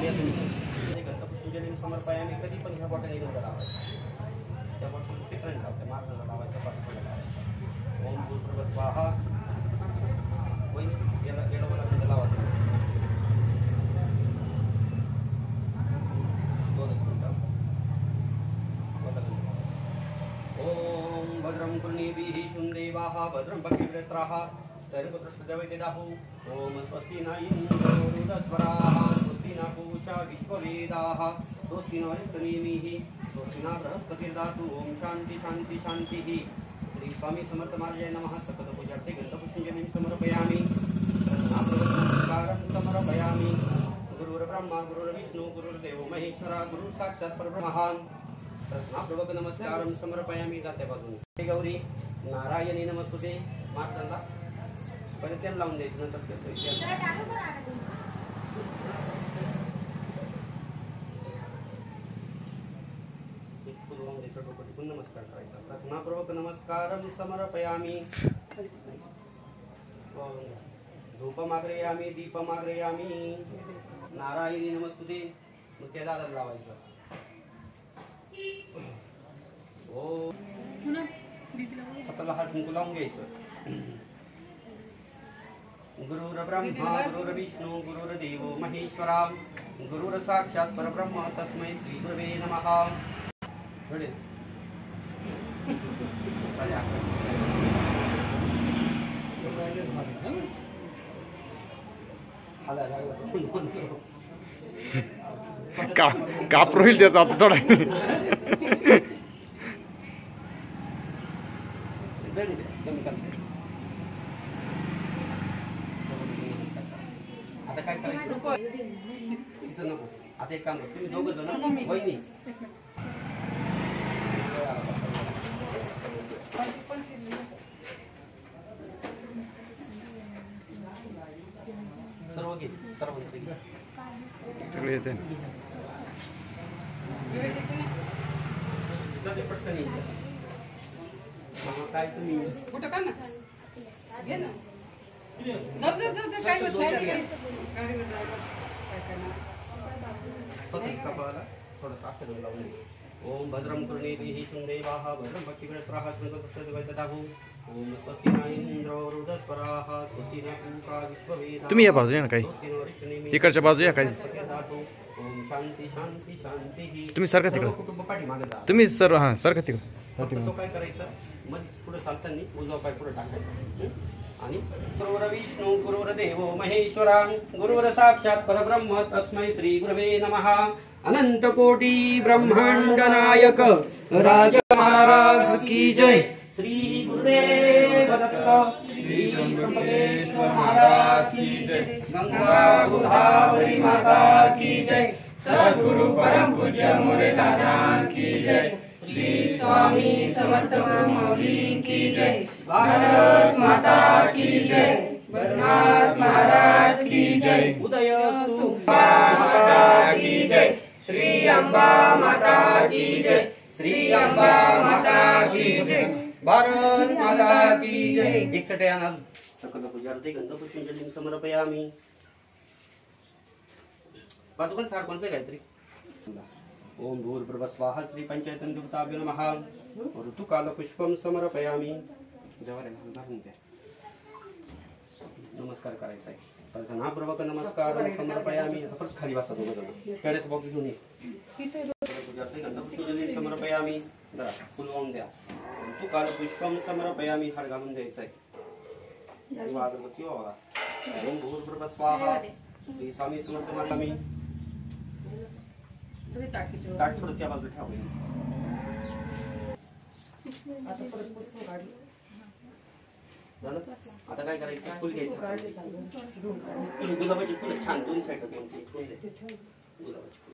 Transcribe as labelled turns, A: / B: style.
A: गणपतीपूजन समर्पयामी. कधी पण ह्या बॉटल गंध लावायचा, त्या बॉटल पितळी लावते, मार्गाला लावायचा, पाठीला लावायचा. ओम भूर्भुवः स्वाहा. याला मला गंध लावायचा. ओम भद्रं कर्णेभिः शुंदेवाः भद्रं पक्षिप्रेत्राः स्तैर्पुत्रस्तुतवैद्यदाहु. ओम स्वस्ति न इन्द्रो वृद्धस्वराः स्वस्ति न पूषा विश्ववेदाः स्वस्ति न ऋतनेमिः स्वस्ति न बृहस्पतिर्दधातु. ओम शांति शांति शांतिः. श्री स्वामी समर्थ महाराजाय नमः. सकलपूजार्थे गणपतीपूजनं समर्पयामि. नमस्कारं समर्पयामि. गुरुर्ब्रह्मा गुरुर्विष्णु गुरुर्देवो महेश्वरा गुरु साक्षात् परब्रह्म. प्रभुक नमस्कारं समर्पयामि. जाते बाजूने गौरी नारायणी नमस्तुते. मार्गाला परत त्याला लावून द्यायचं, नंतर नमस्कार करायचा. प्रथमापूर्वक नमस्कारं समर्पयामि. धूपमाग्रयामि दीपमाग्रयामि. नारायणी नमस्तुते. मग त्या दादाला लावायचं. ओ स्वतःला हात मुक लावून घ्यायचं. गुरुर्ब्रह्मा गुरुर्विष्णू गुरुर्देवो महेश्वरा गुरुर साक्षात परब्रह्म तस्मै श्री गुरवे नमः.
B: काप रोईल त्याचा आता थोडा.
A: आता काय करायचं नको. आता एक काम कर, तुम्ही दोघं जण वहिनी सर्व घे, सर्व
B: सगळे येते.
A: पटकन काय तुम्ही
C: कुठं का ना घे ना.
A: ओम भद्रं कर्णेभिः शुंदेवाः भद्रं पक्षिप्रेत्राः स्तैर्पुत्रस्तुतवैद्यदाहु. ओम स्वस्ति न इन्द्रो वृद्धस्वराः स्वस्ति न पूषा विश्ववेदाः.
B: तुम्ही या बाजूया ना काही, इकडच्या बाजूया काही.
A: ओम शांती शांती शांती.
B: तुम्ही सारखा तिकडे,
A: कुटुंब पाठीमागे जा.
B: तुम्ही सर्व हां सारखा तिकडे.
A: तो काय करायचं, मग पुढे चालताना उजवा पाय पुढे टाकायचा. आणि गुरुर्विष्णू गुरुर्देवो महेश्वरा गुरुर साक्षात परब्रह्म तस्मै श्री गुरवे नमः. अनंत कोटि ब्रह्मांड नायक राज महाराज की जय. श्री गुरुदेव दत्त श्री त्र्यंबकेश्वर महाराज की जय. गंगा गोदावरी माता की जय. सद्गुरु परम पूज्य मोरे दादा की जय. श्री स्वामी समर्थ गुरुमौली की जय. भारत माता की जय. भरनाथ महाराज की जय. उदयस्तु माता की जय. श्री अंबा माता की जय. श्री अंबा माता की जय. भारत माता की जय. एकसठ याना सकल पूजार्थे गंधपुष्पांजलिं समर्पयामि. पादुकां सारखं काहीतरी. ओम भूर्भुवः स्वाहा. श्री पंचायतन देवताभ्यो नमः. ऋतुकाल पुष्पम समर्पयामि. नमस्कार करायचा आहे. प्रार्थनापूर्वक नमस्कार समर्पयामि. परत खाली बसा दोघं जण. कॅडेस बॉक्स घेऊन ये. गंधपुष्पांजलिं समर्पयामि. जरा फुल वाहून द्या. ऋतुकाल पुष्पम समर्पयामि. हाड घालून द्यायचा आहे. अगरबत्ती वावा. ओम भूर्भुवः स्वाहा. श्री स्वामी समर्थ महाराज. ताट थोडं त्या बाजूला ठेवा. आता काय करायचं, फुल घ्यायचं. गुलाबाची फुलं छान दोन्ही साईड गुलाबाची.